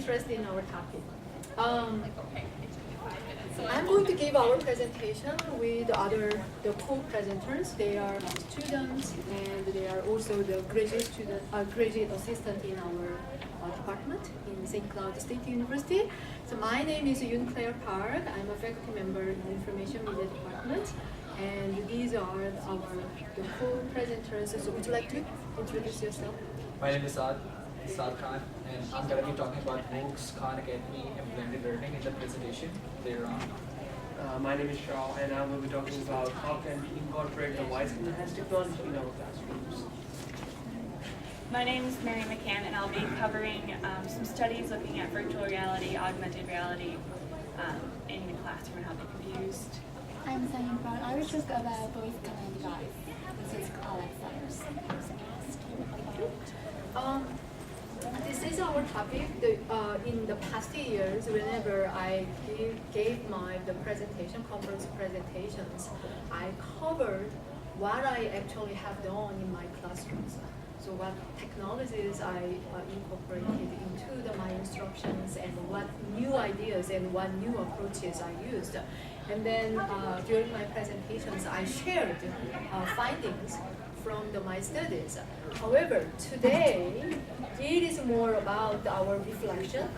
interest in our topic. I'm going to give our presentation with the co-presenters. They are my students, and they are also the graduate assistant in our department in St. Cloud State University. So my name is Yoon Claire Park. I'm a faculty member in the Information Media Department, and these are the co-presenters. So would you like to introduce yourself? My name is Saad Khan, and I'm going to be talking about MOOCs, Khan Academy, and blended learning in the presentation later on. My name is Shah, and I will be talking about how can we incorporate the voice enhanced technology in our classrooms. My name is Mary McCann, and I'll be covering some studies looking at virtual reality, augmented reality in the classroom and how they can be used. I'm Sunny Brown. I will talk about voice command device, which is Alexa. This is our topic. In the past years, whenever I gave the conference presentations, I covered what I actually have done in my classrooms. So what technologies I incorporated into my instructions, and what new ideas and what new approaches I used. And then during my presentations, I shared findings from my studies. However, today, it is more about our reflection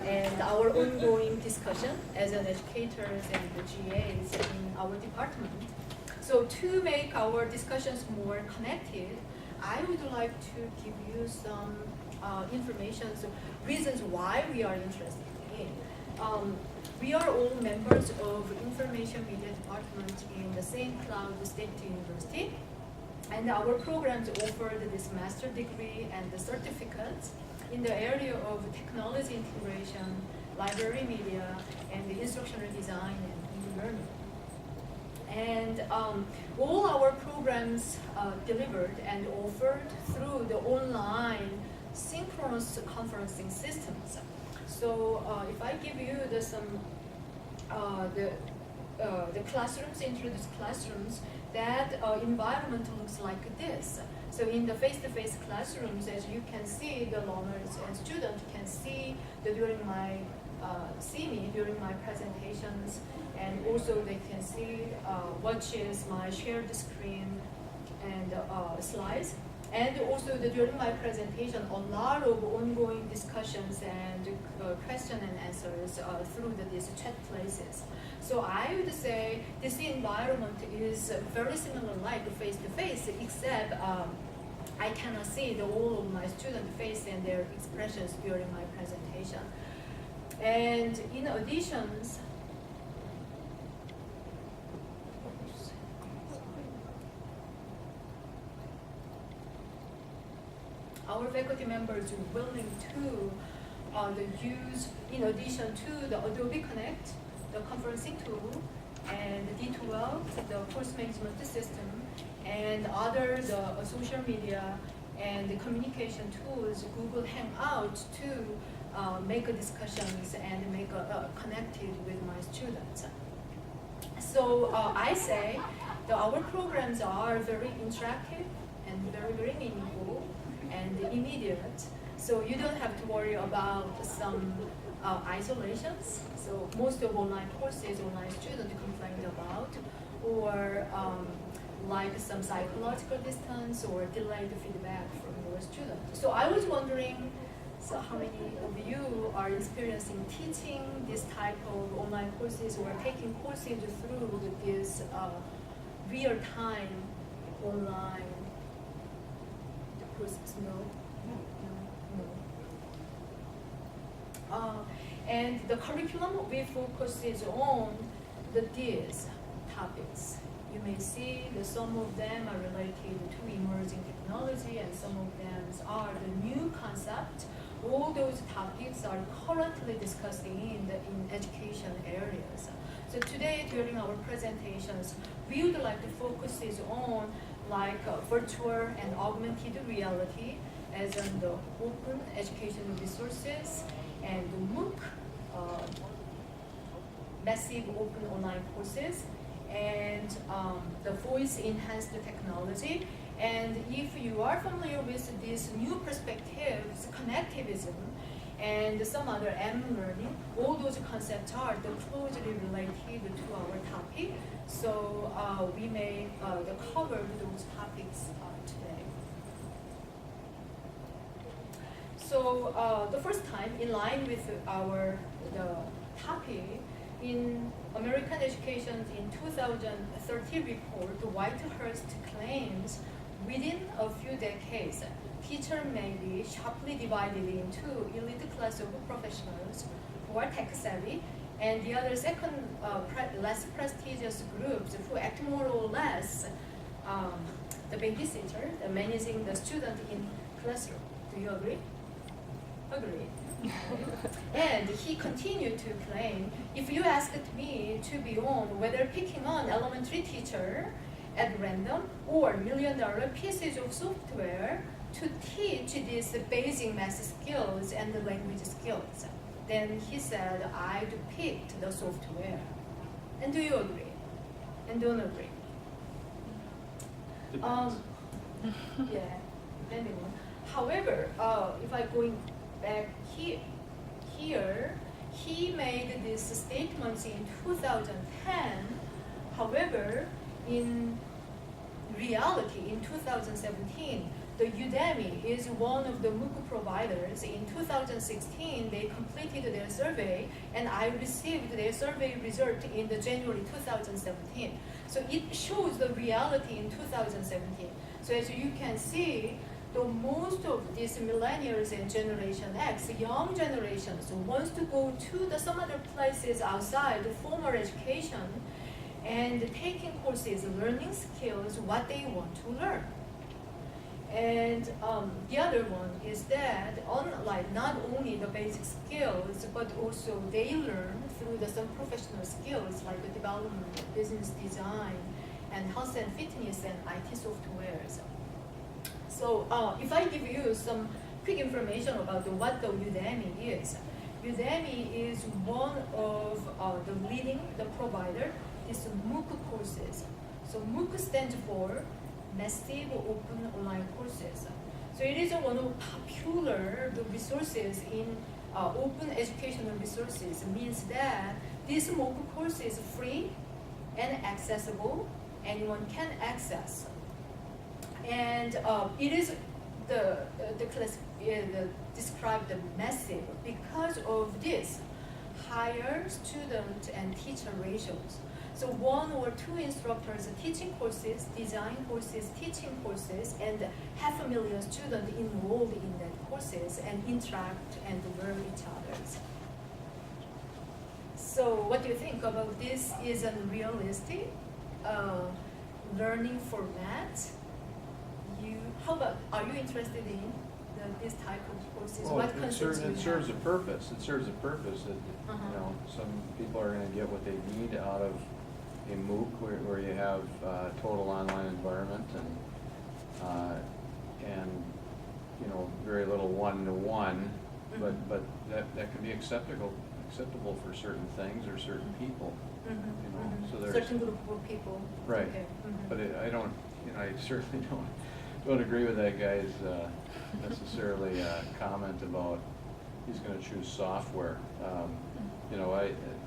and our ongoing discussion as an educators and the GAs in our department. So to make our discussions more connected, I would like to give you some information, so reasons why we are interested in. We are all members of Information Media Department in the St. Cloud State University. And our programs offered this master degree and the certificates in the area of technology integration, library media, and the instructional design and e-learning. And all our programs delivered and offered through the online synchronous conferencing systems. So if I give you the classrooms, introduced classrooms, that environment looks like this. So in the face-to-face classrooms, as you can see, the learners and students can see during my presentations, and also they can see watches my shared screen and slides. And also during my presentation, a lot of ongoing discussions and question and answers through these chat places. So I would say this environment is very similar like face-to-face, except I cannot see all of my student face and their expressions during my presentation. And in addition, our faculty members are willing to use, in addition to the Adobe Connect, the conferencing tool, and the D2L, the course management system, and other social media and the communication tools, Google Hangout, to make discussions and make connected with my students. So I say that our programs are very interactive and very, very meaningful and immediate. So you don't have to worry about some isolations. So most of online courses online students complained about, or like some psychological distance or delayed feedback from your students. So I was wondering, so how many of you are experiencing teaching this type of online courses or taking courses through this real-time online courses? No? And the curriculum we focuses on these topics. You may see that some of them are related to emerging technology, and some of them are the new concept. All those topics are currently discussed in education areas. So today, during our presentations, we would like to focus on virtual and augmented reality as in the open educational resources and the MOOC, massive open online courses, and the voice enhanced technology. And if you are familiar with these new perspectives, connectivism, and some other M learning. All those concepts are closely related to our topic. So we may cover those topics today. So the first time, in line with the topic, in American Education in 2013 report, Whitehurst claims within a few decades, teacher may be sharply divided into elite class of professionals who are tech savvy, and the other second less prestigious groups who act more or less the babysitter, managing the student in classroom. Do you agree? Agree. And he continued to claim, if you asked me to be on whether picking on elementary teacher at random or $1 million pieces of software to teach these basic math skills and the language skills, then he said, I'd pick the software. And do you agree? And don't agree? Yeah, depending on. However, if I going back here, he made these statements in 2010. However, in reality, in 2017, the Udemy is one of the MOOC providers. In 2016, they completed their survey, and I received their survey result in the January 2017. So it shows the reality in 2017. So as you can see, the most of these millennials and Generation X, young generations, wants to go to some other places outside formal education and taking courses, learning skills, what they want to learn. And the other one is that unlike not only the basic skills, but also they learn through some professional skills like the development, business design, and health and fitness and IT softwares. So if I give you some quick information about what the Udemy is. Udemy is one of the leading provider is MOOC courses. So MOOC stands for Massive Open Online Courses. So it is one of popular resources in open educational resources. It means that this MOOC course is free and accessible. Anyone can access. And it is described massive because of this higher student and teacher ratios. So 1 or 2 instructors teaching courses, design courses, teaching courses, and 500,000 students enrolled in that courses and interact and learn each other's. So what do you think about this? Is unrealistic learning format? How about, are you interested in this type of courses? Well, What it concerns you serves a have? purpose. It serves a purpose that, you know, some people are gonna get what they need out of a MOOC where you have total online environment and you know, very little one-to-one, but that can be acceptable for certain things or certain people. You know, so there's Certain group of people. right. Okay. But I don't, you know, I certainly don't agree with that guy's necessarily comment about he's going to choose software. You know,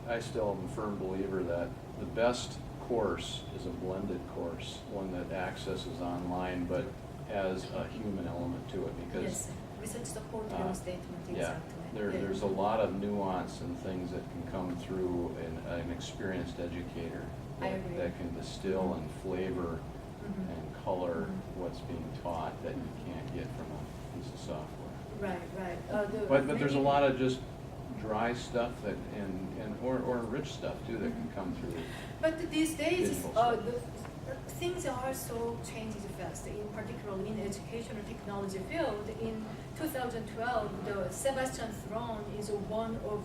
I still am a firm believer that the best course is a blended course, one that accesses online but has a human element to it because Yes, research support your statement, yeah, exactly. there's a lot of nuance and things that can come through an experienced educator I agree. that can distill and flavor and color what's being taught that you can't get from a piece of software. Right. But there's a lot of just dry stuff that or rich stuff too that can come through. But these days, digital stuff. things are so changing fast. In particular, in educational technology field, in 2012, the Sebastian Thrun is one of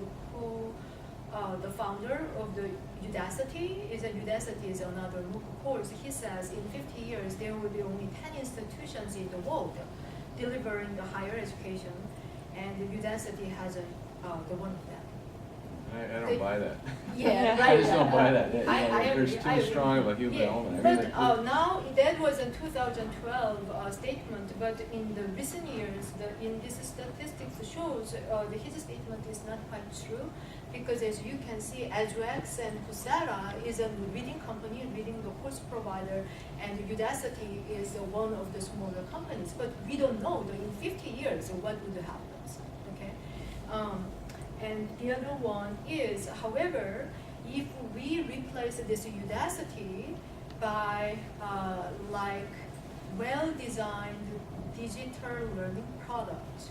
the founder of the Udacity. Udacity is another MOOC course. He says in 50 years there will be only 10 institutions in the world delivering the higher education, and Udacity has the one of them. I don't buy that. Yeah, I right. just don't buy that. I There's agree, I too strong of a agree. human Yeah, element. I mean, but now that was a 2012 statement, but in the recent years, in this statistics shows his statement is not quite true, because as you can see, edX and Coursera is a reading company, reading the course provider, and Udacity is one of the smaller companies. But we don't know that in 50 years what would happen. Okay. And the other one is, however, if we replace this Udacity by like well-designed digital learning product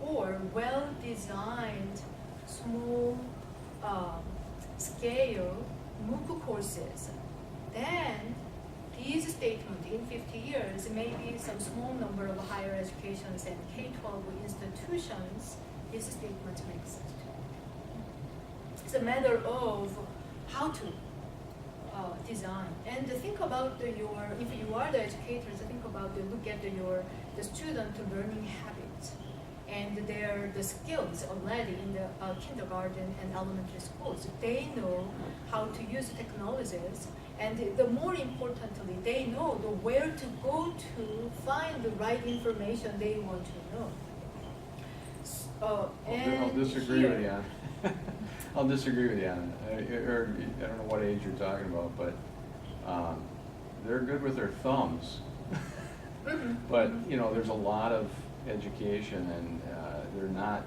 or well-designed small scale MOOC courses, then these statements in 50 years, maybe some small number of higher educations and K-12 institutions, these statements make sense. It's a matter of how to design. And think about if you are the educators, think about look at the student learning habits and the skills already in the kindergarten and elementary schools. They know how to use technologies, and the more importantly, they know where to go to find the right information they want to know. I'll disagree with you on. I'll disagree with you on it. Or I don't know what age you're talking about, but they're good with their thumbs. Mhm. But there's a lot of education, and they're not.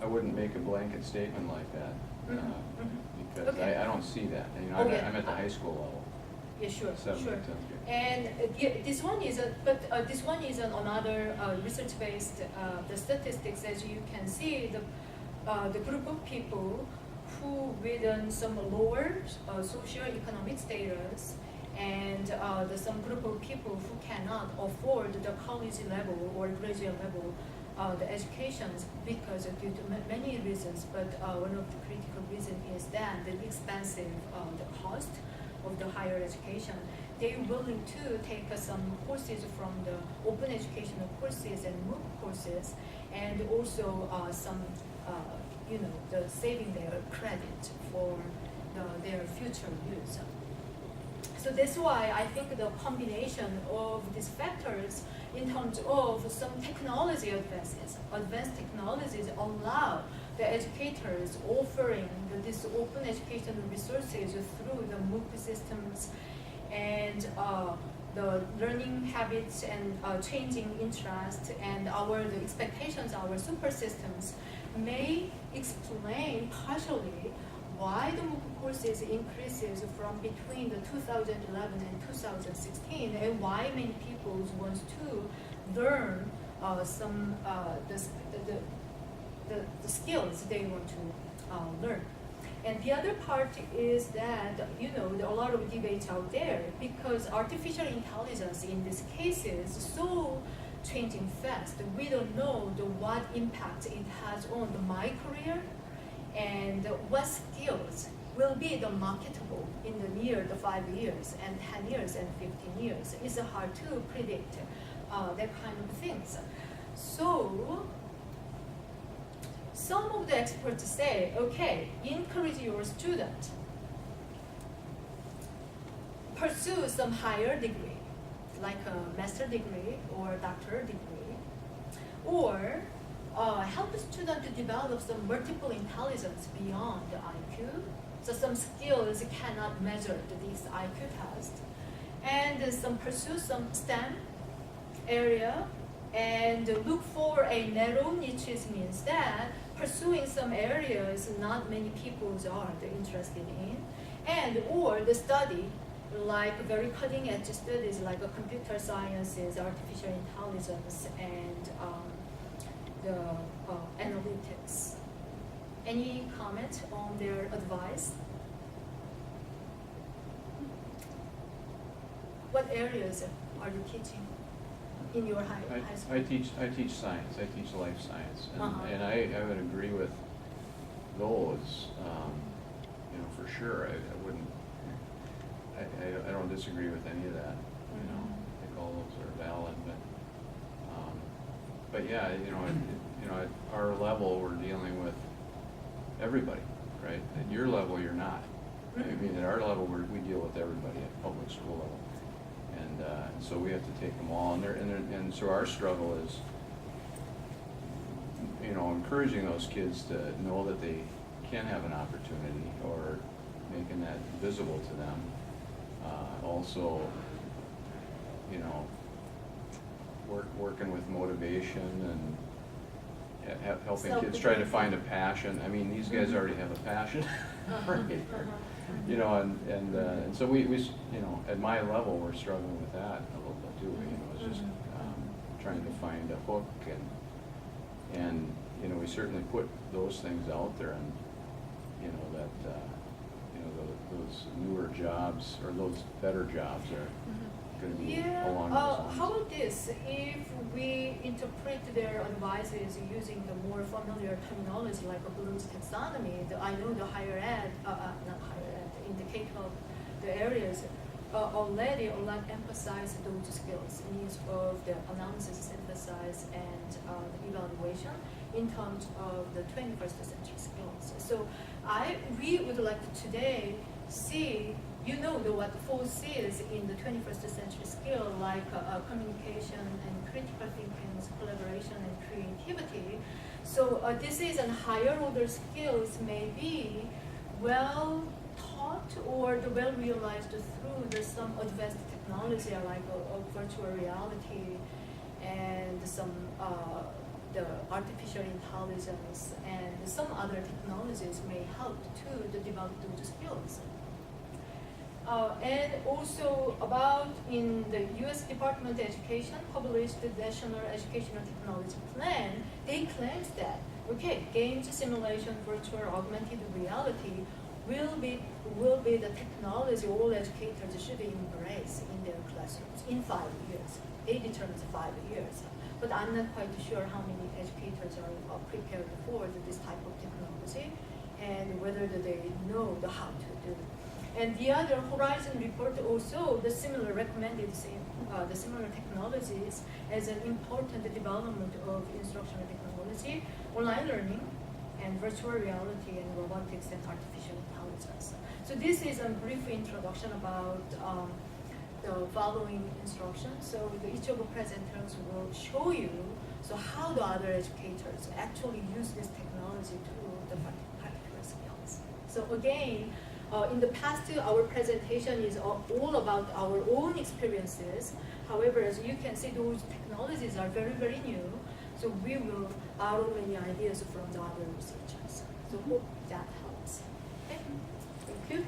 I wouldn't make a blanket statement like that because Okay. I don't see that. Oh, yeah. I'm at the high school level. Yeah, sure, 7th sure. and 10th grade. And this one is this one is another research-based the statistics. As you can see, the group of people who with some lower socio-economic status, and some group of people who cannot afford the college level or graduate level the educations because due to many reasons. But one of the critical reasons is that the expensive the cost of the higher education. They're willing to take some courses from the open educational courses and MOOC courses, and also some, the saving their credit for their future use. So that's why I think the combination of these factors in terms of some technology advanced technologies allow the educators offering this open educational resources through the MOOC systems and the learning habits and changing interest and the expectations, our super systems may explain partially why the MOOC courses increases from between the 2011 and 2016, and why many people want to learn some the skills they want to learn. And the other part is that, there are a lot of debates out there because artificial intelligence in these cases is so changing fast. We don't know what impact it has on my career and what skills will be the marketable in the 5 years and 10 years and 15 years. It's hard to predict that kind of things. So some of the experts say, okay, encourage your student, pursue some higher degree, like a master degree or doctorate degree, or help the student to develop some multiple intelligence beyond the IQ. So some skills cannot measure this IQ test, and pursue some STEM area, and look for a narrow niches means that pursuing some areas not many people are interested in, and or the study like very cutting edge studies like computer sciences, artificial intelligence, and the analytics. Any comment on their advice? What areas are you teaching in your high school? I teach science. I teach life science, and, Uh-huh. and I would agree with those. For sure. I wouldn't. I don't disagree with any of that. I think all those are valid, but yeah, at our level, we're dealing with everybody, right? At your level, you're not. I mean, at our level, we deal with everybody at public school level. And so we have to take them all, and so our struggle is, you know, encouraging those kids to know that they can have an opportunity, or making that visible to them. Also, you know, working with motivation and helping kids try to find a passion. I mean, these guys already have a passion, right? You know, and so we, you know, at my level, we're struggling with that a little bit too. You know, it's just trying to find a hook, and you know, we certainly put those things out there, and you know that you know those newer jobs or those better jobs are going to be along those lines. How about this? If we interpret their advices using the more familiar terminology like a Bloom's taxonomy, I know the higher ed, not higher ed, the K-12, the areas already a lot emphasize those skills, means of the analysis, synthesis, and the evaluation in terms of the 21st century skills. So we would like to today see, you know, what falls is in the 21st century skill, like communication and critical thinking, collaboration and creativity. So this is a higher order skills may be well taught or well realized through some advanced technology like virtual reality and some the artificial intelligence and some other technologies may help to develop those skills. And also about in the U.S. Department of Education published the National Educational Technology Plan, they claimed that, okay, games, simulation, virtual, augmented reality will be the technology all educators should embrace in their classrooms in 5 years. They determined 5 years. But I'm not quite sure how many educators are prepared for this type of technology and whether they know how to do it. And the other Horizon report also the similar recommended the similar technologies as an important development of instructional technology, online learning, and virtual reality and robotics and artificial intelligence. So this is a brief introduction about the following instructions. So each of the presenters will show you how the other educators actually use this technology to the particular skills. So again, in the past, our presentation is all about our own experiences. However, as you can see, those technologies are very, very new. So we will borrow many ideas from the other researchers. So hope that helps. Okay, thank you.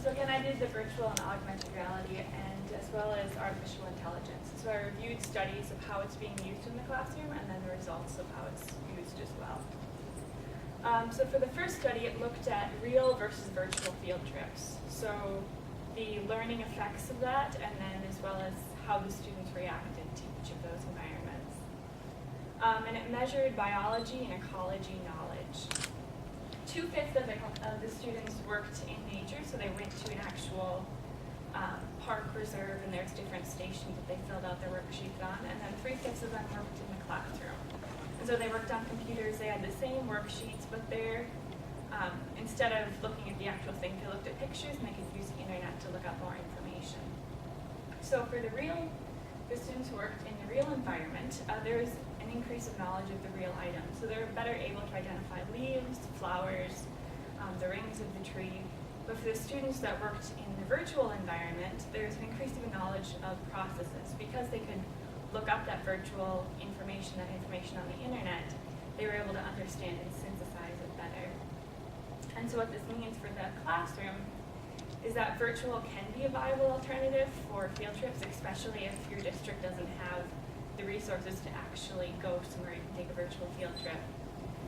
So again, I did the virtual and augmented reality, and as well as artificial intelligence. So I reviewed studies of how it's being used in the classroom, and then the results of how it's used as well. So for the first study, it looked at real versus virtual field trips. So the learning effects of that, and then as well as how the students reacted to each of those environments. And it measured biology and ecology knowledge. 2/5 of the students worked in nature, so they went to an actual park reserve, and there's different stations that they filled out their worksheets on, and then 3/5 of them worked in the classroom. And so they worked on computers, they had the same worksheets, but they're, instead of looking at the actual thing, they looked at pictures, and they could use the internet to look up more information. So for the students who worked in the real environment, there was an increase of knowledge of the real items. So they were better able to identify leaves, flowers, the rings of the tree. But for the students that worked in the virtual environment, there's an increase of knowledge of processes. Because they could look up that virtual information, that information on the internet, they were able to understand and synthesize it better. And so what this means for the classroom is that virtual can be a viable alternative for field trips, especially if your district doesn't have the resources to actually go somewhere you can take a virtual field trip.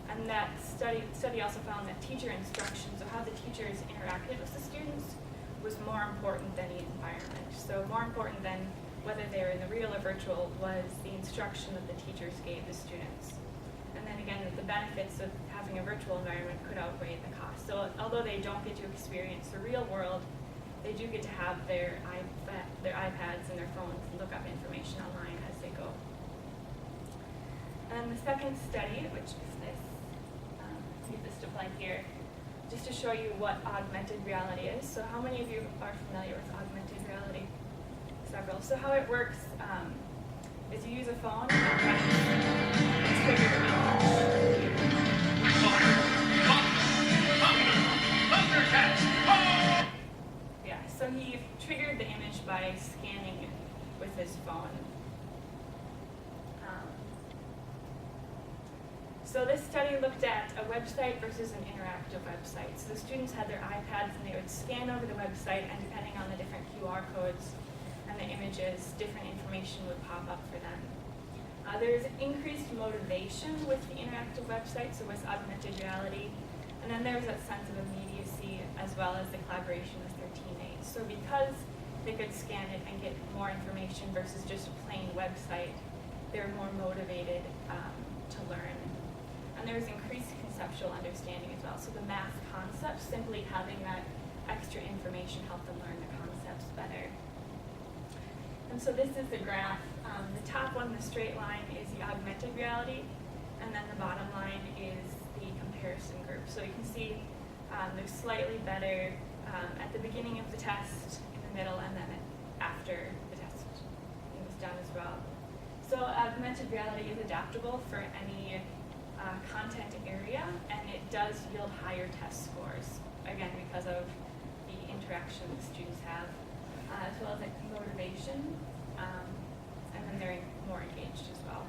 And that study also found that teacher instruction, so how the teachers interacted with the students, was more important than the environment. So more important than whether they were in the real or virtual was the instruction that the teachers gave the students. And then again, the benefits of having a virtual environment could outweigh the cost. So although they don't get to experience the real world, they do get to have their their iPads and their phones and look up information online as they go. And the second study, which is this, use this to play here, just to show you what augmented reality is. So how many of you are familiar with augmented reality? Several. So how it works is you use a phone and trigger an image. Yeah, so he triggered the image by scanning it with his phone. So this study looked at a website versus an interactive website. So the students had their iPads and they would scan over the website, and depending on the different QR codes and the images, different information would pop up for them. There's increased motivation with the interactive website, so with augmented reality. And then there's that sense of immediacy as well as the collaboration with their teammates. So because they could scan it and get more information versus just a plain website, they're more motivated to learn. And there's increased conceptual understanding as well. So the math concepts, simply having that extra information helped them learn the concepts better. And so this is the graph. The top one, the straight line, is the augmented reality, and then the bottom line is the comparison group. So you can see there's slightly better at the beginning of the test, in the middle, and then after the test was done as well. So augmented reality is adaptable for any content area, and it does yield higher test scores, again, because of the interaction the students have, as well as like motivation, and then they're more engaged as well.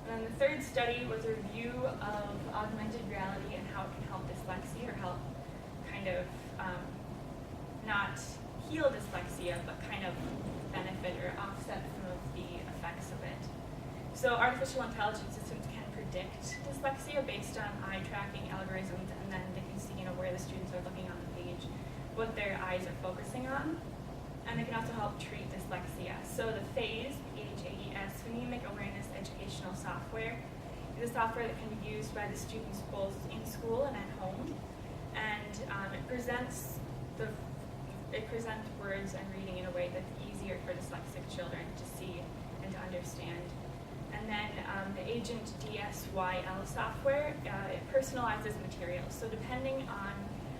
And then the third study was a review of augmented reality and how it can help dyslexia, or help kind of not heal dyslexia, but kind of benefit or offset some of the effects of it. So artificial intelligence systems can predict dyslexia based on eye tracking algorithms, and then they can see, where the students are looking on the page, what their eyes are focusing on, and they can also help treat dyslexia. So the PHAES, P-H-A-E-S, Phonemic Awareness Educational Software, is a software that can be used by the students both in school and at home, and it presents words and reading in a way that's easier for dyslexic children to see and to understand. And then the Agent DSYL software, it personalizes materials. So depending on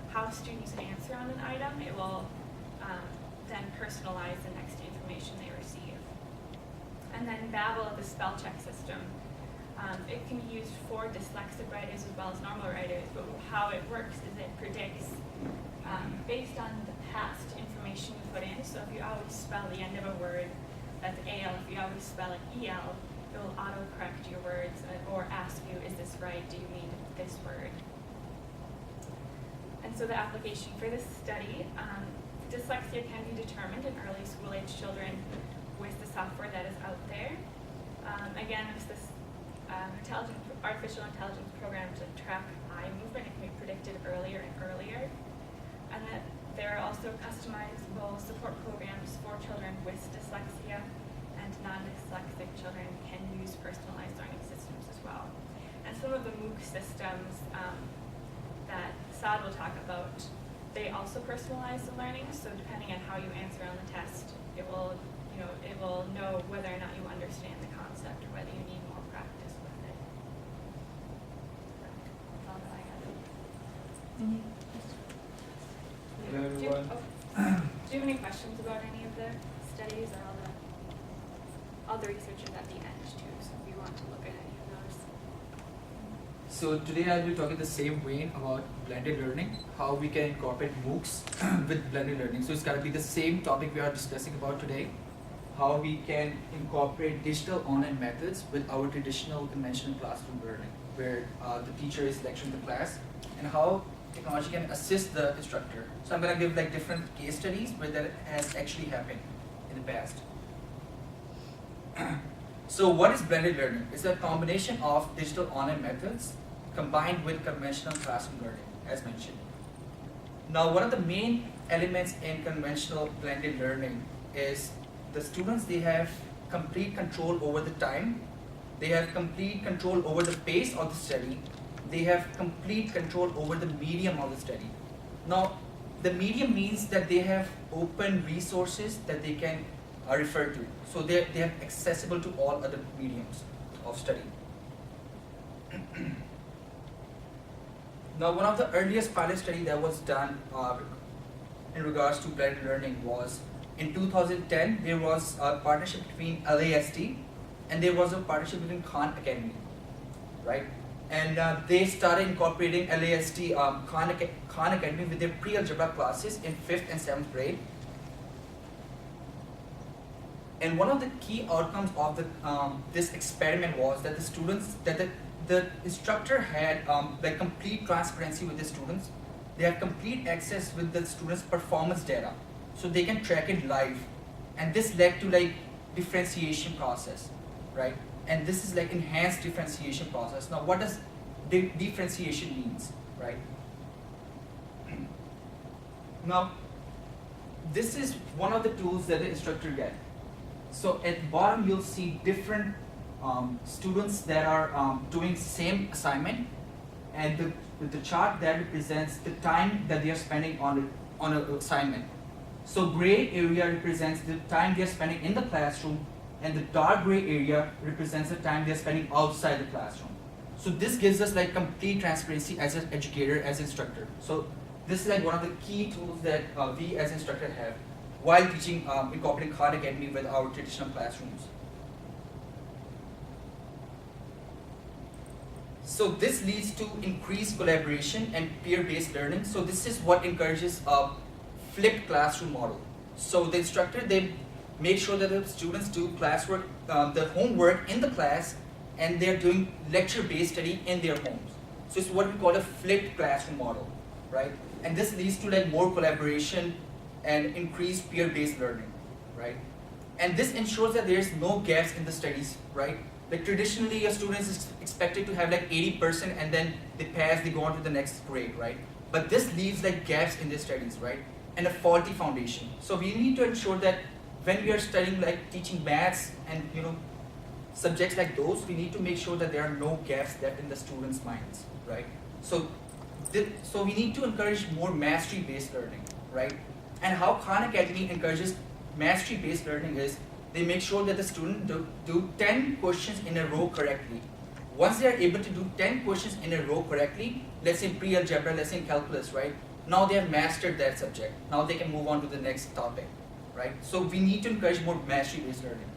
how students answer on an item, it will then personalize the next information they receive. And then Babbel, the spell check system, it can be used for dyslexic writers as well as normal writers, but how it works is it predicts based on the past information you put in. So if you always spell the end of a word, that's AL. If you always spell it EL, it will auto-correct your words or ask you, is this right? Do you mean this word? And so the application for this study, dyslexia can be determined in early school-age children with the software that is out there. Again, it's this artificial intelligence program to track eye movement. It can be predicted earlier and earlier. And that there are also customizable support programs for children with dyslexia, and non-dyslexic children can use personalized learning systems as well. And some of the MOOC systems that Saad will talk about, they also personalize the learning. So depending on how you answer on the test, it will know whether or not you understand the concept or whether you need more practice with it. That's all that I have. Do you have any questions about any of the studies or all the research is at the end too, so if you want to look at any of those. So today I'll be talking the same vein about blended learning, how we can incorporate MOOCs with blended learning. So it's going to be the same topic we are discussing about today, how we can incorporate digital online methods with our traditional conventional classroom learning, where the teacher is lecturing the class, and how technology can assist the instructor. So I'm going to give like different case studies where that has actually happened in the past. So what is blended learning? It's a combination of digital online methods combined with conventional classroom learning, as mentioned. Now, one of the main elements in conventional blended learning is the students, they have complete control over the time, they have complete control over the pace of the study, they have complete control over the medium of the study. Now, The medium means that they have open resources that they can refer to. So they are accessible to all other mediums of study. Now, one of the earliest pilot study that was done in regards to blended learning was in 2010. There was a partnership between LASD and there was a partnership between Khan Academy, right? And they started incorporating LASD Khan Academy with their pre-algebra classes in 5th and 7th grade. And one of the key outcomes of this experiment was that the students, the instructor had like complete transparency with the students. They had complete access with the students' performance data, so they can track it live. And this led to like differentiation process, right? And this is like enhanced differentiation process. Now, what does differentiation means, right? Now, this is one of the tools that the instructor get. So at the bottom, you'll see different students that are doing same assignment, and the chart that represents the time that they are spending on an assignment. So gray area represents the time they are spending in the classroom, and the dark gray area represents the time they are spending outside the classroom. So this gives us like complete transparency as an educator, as an instructor. So this is like one of the key tools that we as instructor have while teaching, incorporating Khan Academy with our traditional classrooms. So this leads to increased collaboration and peer-based learning. So this is what encourages a flipped classroom model. So the instructor, they make sure that the students do classwork, the homework in the class, and they're doing lecture-based study in their homes. So it's what we call a flipped classroom model, right? And this leads to like more collaboration and increased peer-based learning, right? And this ensures that there's no gaps in the studies, right? Like traditionally, a student is expected to have like 80% and then they pass, they go on to the next grade, right? But this leaves like gaps in their studies, right? And a faulty foundation. So we need to ensure that when we are studying like teaching maths and subjects like those, we need to make sure that there are no gaps left in the students' minds, right? So we need to encourage more mastery-based learning, right? And how Khan Academy encourages mastery-based learning is they make sure that the student do 10 questions in a row correctly. Once they are able to do 10 questions in a row correctly, let's say pre-algebra, let's say calculus, right? Now they have mastered that subject. Now they can move on to the next topic, right? So we need to encourage more mastery-based learning.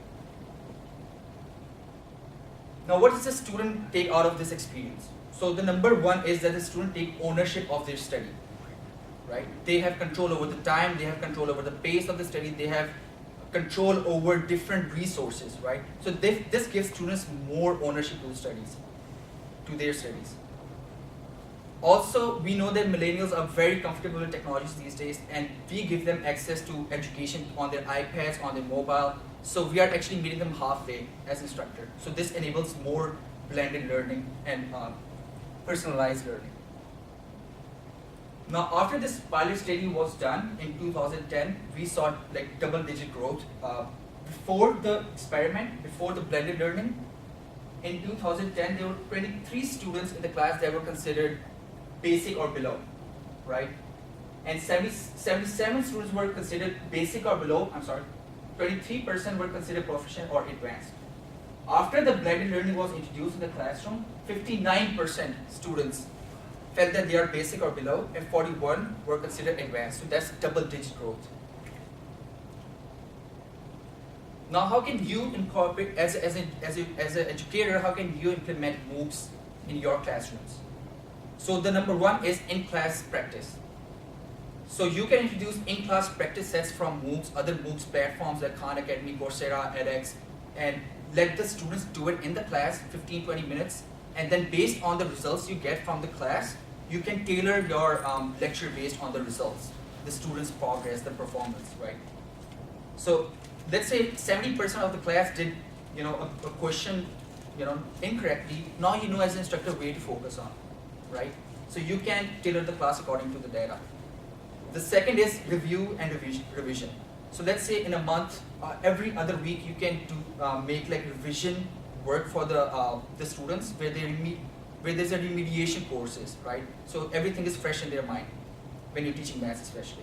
Now, what does the student take out of this experience? So the number one is that the student take ownership of their study, right? They have control over the time, they have control over the pace of the study, they have control over different resources, right? So this gives students more ownership to their studies. Also, we know that millennials are very comfortable with technologies these days, and we give them access to education on their iPads, on their mobile. So we are actually meeting them halfway as instructor. So this enables more blended learning and personalized learning. Now, after this pilot study was done in 2010, we saw like double-digit growth. Before the experiment, before the blended learning, in 2010, there were 23 students in the class that were considered basic or below, right? And 77 students were considered basic or below, 23% were considered proficient or advanced. After the blended learning was introduced in the classroom, 59% students felt that they are basic or below, and 41 were considered advanced. So that's double-digit growth. Now, how can you incorporate, as an educator, how can you implement MOOCs in your classrooms? So the number one is in-class practice. So you can introduce in-class practice sets from MOOCs, other MOOCs platforms like Khan Academy, Coursera, edX, and let the students do it in the class, 15-20 minutes, and then based on the results you get from the class, you can tailor your lecture based on the results, the students' progress, the performance, right? So let's say 70% of the class did, a question, incorrectly. Now you know as an instructor where to focus on, right? So you can tailor the class according to the data. The second is review and revision. So let's say in a month, every other week you can do make like revision work for the students where there's a remediation courses, right? So everything is fresh in their mind. when you're teaching maths especially.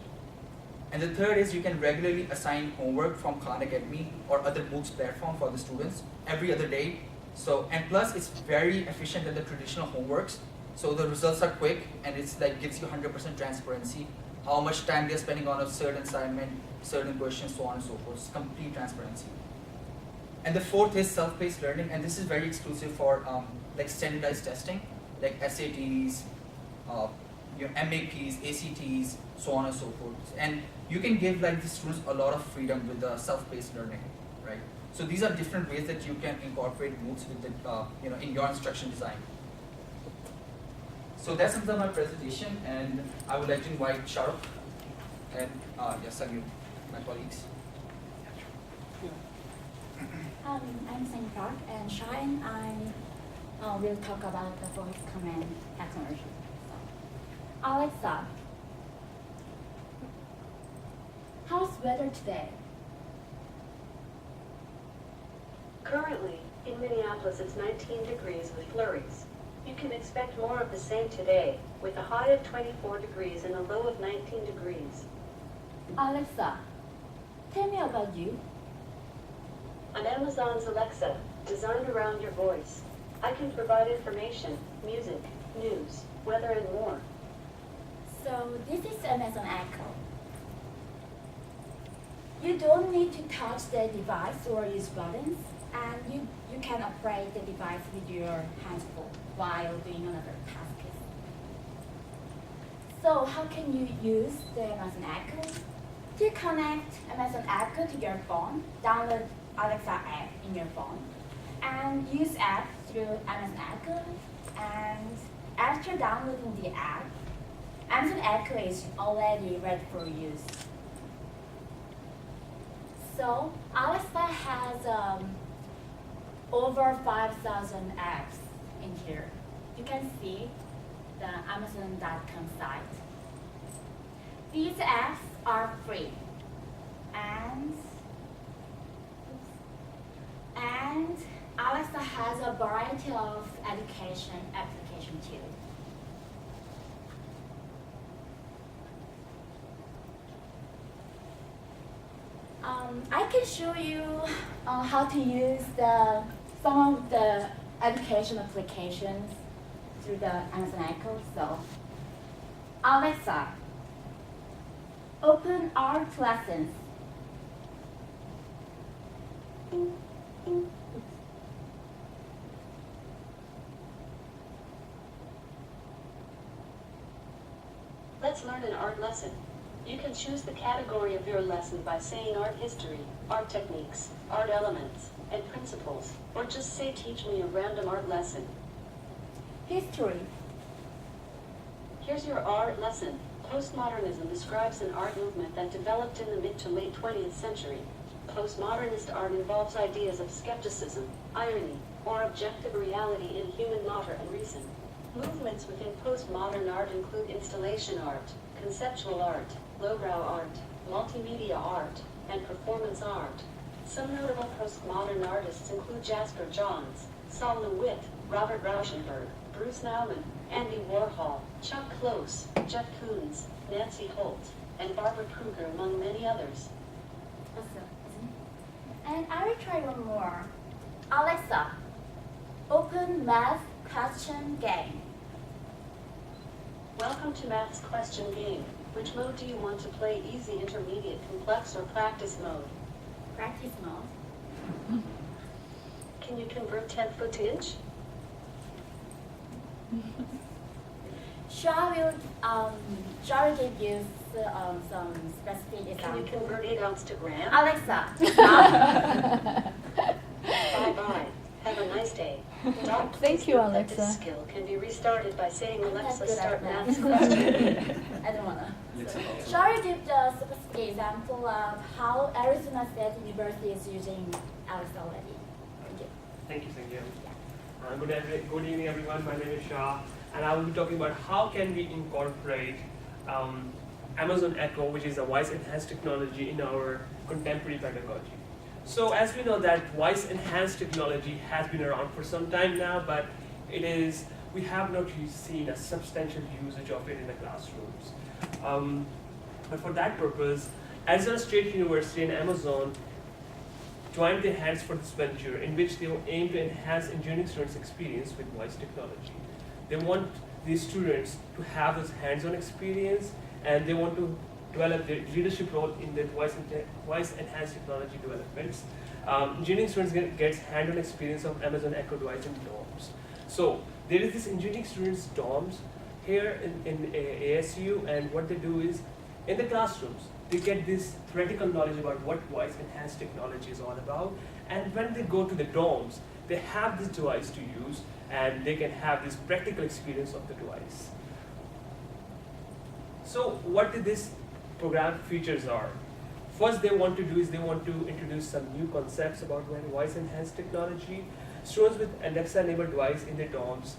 And the third is you can regularly assign homework from Khan Academy or other MOOCs platform for the students every other day. So, and plus it's very efficient than the traditional homeworks. So the results are quick and it's like gives you 100% transparency. How much time they're spending on a certain assignment, certain questions, so on and so forth. It's complete transparency. And the fourth is self-paced learning, and this is very exclusive for like standardized testing, like SATs, MAPs, ACTs, so on and so forth. And you can give like the students a lot of freedom with the self-paced learning, right? So these are different ways that you can incorporate MOOCs with the, in your instruction design. So that sums up my presentation, and I would like to invite Shahrukh and Sagir, my colleagues. I'm Sang Park, and Shah and I will talk about the voice command technology. So, Alexa, how's weather today? Currently, in Minneapolis, it's 19 degrees with flurries. You can expect more of the same today, with a high of 24 degrees and a low of 19 degrees. Alexa, tell me about you. On Amazon's Alexa, designed around your voice, I can provide information, music, news, weather, and more. So this is Amazon Echo. You don't need to touch the device or use buttons, and you can operate the device with your hands full while doing another task. So how can you use the Amazon Echo? To connect Amazon Echo to your phone, download Alexa app in your phone, and use app through Amazon Echo. And after downloading the app, Amazon Echo is already ready for use. So Alexa has over 5,000 apps in here. You can see the Amazon.com site. These apps are free, and Alexa has a variety of education applications too. I can show you how to use some of the education applications through the Amazon Echo. So, Alexa, open art lessons. Let's learn an art lesson. You can choose the category of your lesson by saying art history, art techniques, art elements, and principles, or just say teach me a random art lesson. History. Here's your art lesson. Postmodernism describes an art movement that developed in the mid to late 20th century. Postmodernist art involves ideas of skepticism, irony, or objective reality in human matter and reason. Movements within postmodern art include installation art, conceptual art, lowbrow art, multimedia art, and performance art. Some notable postmodern artists include Jasper Johns, Sol LeWitt, Robert Rauschenberg, Bruce Nauman, Andy Warhol, Chuck Close, Jeff Koons, Nancy Holt, and Barbara Kruger, among many others. Awesome. And I will try one more. Alexa, open math question game. Welcome to Math's Question Game. Which mode do you want to play? Easy, intermediate, complex, or practice mode? Practice mode. Can you convert 10 foot to inch? Shah will give you some specific Can you examples. convert 8 ounce to gram? Alexa, stop. Bye-bye. Have a nice day. Don't Thank you, note that Alexa. This skill can be restarted by saying, Alexa, That's good start at Math's math. question. I don't wanna. Let's help. Shah will give the specific example of how Arizona State University is using Alexa already. Thank you. Thank you, Sanjay. Good evening, everyone. My name is Shah, and I will be talking about how can we incorporate Amazon Echo, which is a voice-enhanced technology, in our contemporary pedagogy. So, as we know that voice-enhanced technology has been around for some time now, but we have not really seen a substantial usage of it in the classrooms. But for that purpose, Arizona State University and Amazon joined their hands for this venture, in which they aim to enhance engineering students' experience with voice technology. They want these students to have this hands-on experience, and they want to develop their leadership role in the voice-enhanced technology developments. Engineering students gets hands-on experience of Amazon Echo device in dorms. So there is this engineering students dorms here in ASU, and what they do is, in the classrooms, they get this theoretical knowledge about what voice-enhanced technology is all about, and when they go to the dorms, they have this device to use, and they can have this practical experience of the device. So what this program features are? First, they want to do is they want to introduce some new concepts about voice-enhanced technology. Students with Alexa-enabled device in their dorms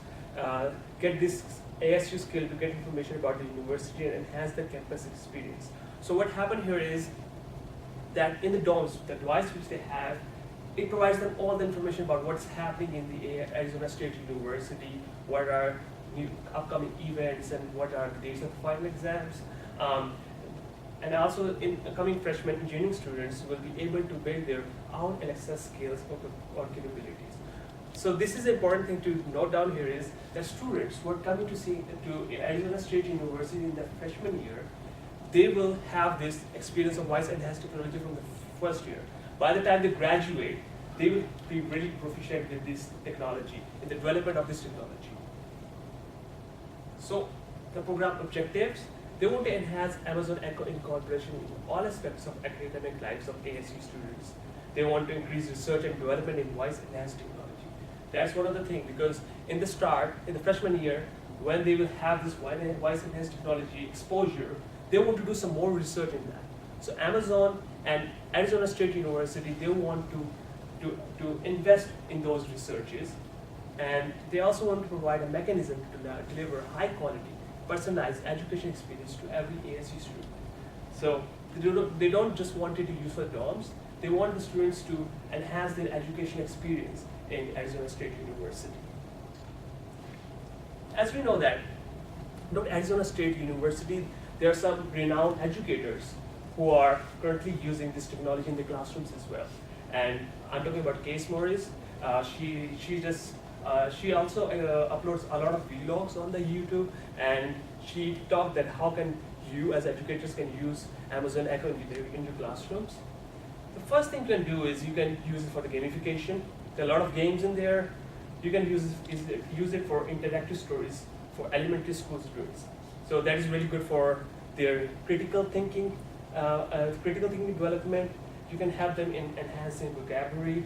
get this ASU skill to get information about the university and enhance their campus experience. So what happened here is that in the dorms, the device which they have, it provides them all the information about what's happening in the Arizona State University, what are new upcoming events, and what are the dates of the final exams. And also, in coming freshman engineering students will be able to build their own Alexa skills or capabilities. So this is an important thing to note down here is that students who are coming to Arizona State University in their freshman year, they will have this experience of voice-enhanced technology from the first year. By the time they graduate, they will be really proficient with this technology, in the development of this technology. So the program objectives, they want to enhance Amazon Echo incorporation in all aspects of academic lives of ASU students. They want to increase research and development in voice-enhanced technology. That's one of the things, because in the start, in the freshman year, when they will have this voice-enhanced technology exposure, they want to do some more research in that. So Amazon and Arizona State University, they want to invest in those researches, and they also want to provide a mechanism to deliver high quality, personalized education experience to every ASU student. So they don't just want it to use for dorms, they want the students to enhance their education experience in Arizona State University. As we know that, not Arizona State University, there are some renowned educators who are currently using this technology in the classrooms as well. And I'm talking about Case Morris. She also uploads a lot of vlogs on the YouTube, and she talked that how can you as educators can use Amazon Echo in your classrooms. The first thing you can do is you can use it for the gamification. There are a lot of games in there. You can use it for interactive stories for elementary school students. So that is really good for their critical thinking development. You can have them in enhancing vocabulary.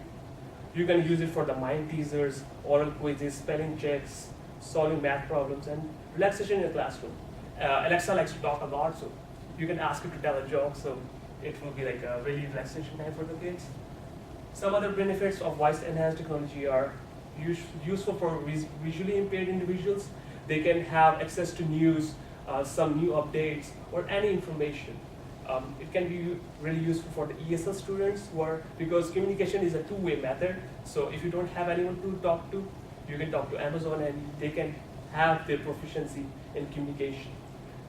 You can use it for the mind teasers, oral quizzes, spelling checks, solving math problems, and relaxation in the classroom. Alexa likes to talk a lot, so you can ask her to tell a joke, so it will be like a really relaxation time for the kids. Some other benefits of voice-enhanced technology are useful for visually impaired individuals. They can have access to news, some new updates, or any information. It can be really useful for the ESL students because communication is a two-way method. So if you don't have anyone to talk to, you can talk to Amazon and they can have their proficiency in communication.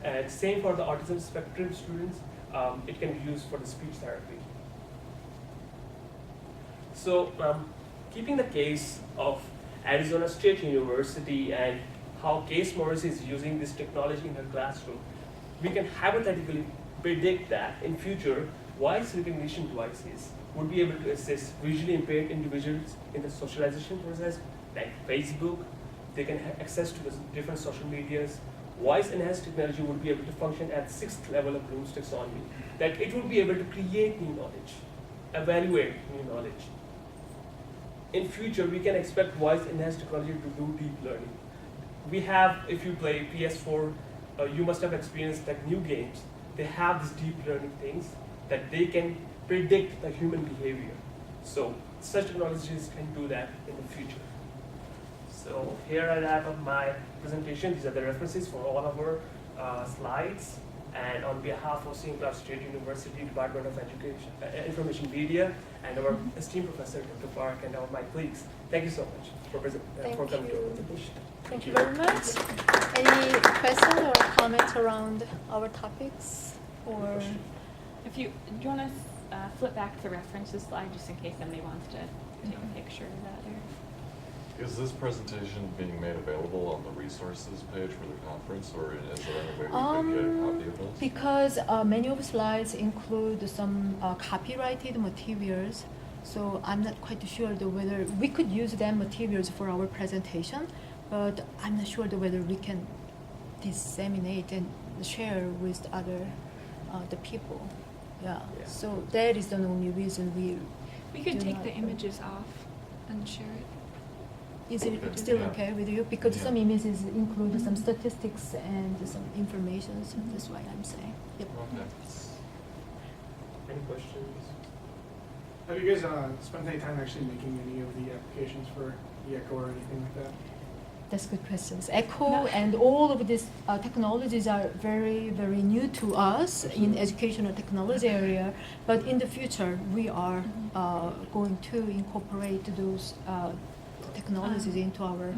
And same for the autism spectrum students, it can be used for the speech therapy. So keeping the case of Arizona State University and how Case Morris is using this technology in her classroom, we can hypothetically predict that in future, voice recognition devices would be able to assist visually impaired individuals in the socialization process, like Facebook. They can have access to the different social medias. Voice-enhanced technology would be able to function at the 6th level of Bloom's taxonomy, that it would be able to create new knowledge, evaluate new knowledge. In future, we can expect voice-enhanced technology to do deep learning. We have, if you play PS4, you must have experienced like new games. They have these deep learning things that they can predict the human behavior. So such technologies can do that in the future. So here I wrap up my presentation. These are the references for all of our slides. And on behalf of St. Cloud State University Department of Education, Information Media, and our esteemed professor, Dr. Park, and all my colleagues, thank you so much for coming to our presentation. Thank you very much. Any questions or comments around our topics? Or If you, do you want to flip back to the references slide just in case somebody wants to take a picture of that there? Is this presentation being made available on the resources page for the conference, or is there any way we could get a copy of this? because many of the slides include some copyrighted materials, so I'm not quite sure whether we could use them materials for our presentation, but I'm not sure whether we can disseminate and share with other the people. Yeah. Yeah. So that is the only reason We could Do take not the know. images off and share it. Is it Okay. still Yeah. okay with you? Because Yeah. some images include some statistics and some information, so that's why I'm saying. Yep. Okay. Any questions? Have you guys spent any time actually making any of the applications for ECHO or anything like that? That's good questions. ECHO and all of these technologies are very, very new to us in educational technology area. But in the future, we are going to incorporate those technologies into our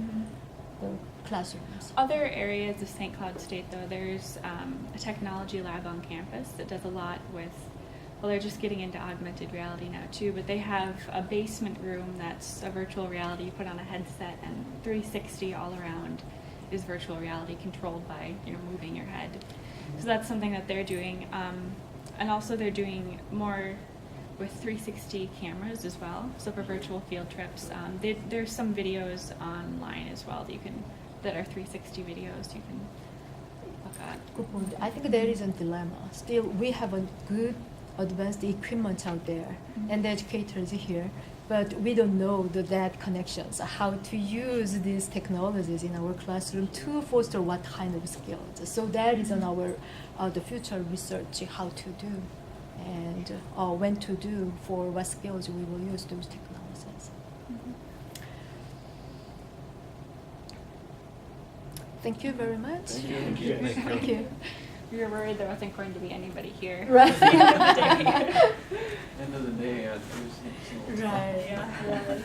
the classrooms. Other areas of St. Cloud State, though, there's a technology lab on campus that does a lot with, well, they're just getting into augmented reality now too, but they have a basement room that's a virtual reality. You put on a headset and 360 all around is virtual reality controlled by, moving your head. So that's something that they're doing. And also they're doing more with 360 cameras as well. So for virtual field trips, there's some videos online as well that are 360 videos you can look at. Good point. I think there is a dilemma. Still, we have a good advanced equipment out there and the educators here, but we don't know that connections, how to use these technologies in our classroom to foster what kind of skills. So that is on our the future research, how to do and when to do for what skills we will use those technologies. Thank you very much. Thank you. Thank you. We were worried there wasn't going to be anybody here. Right. End of the day, Right, yeah. Right.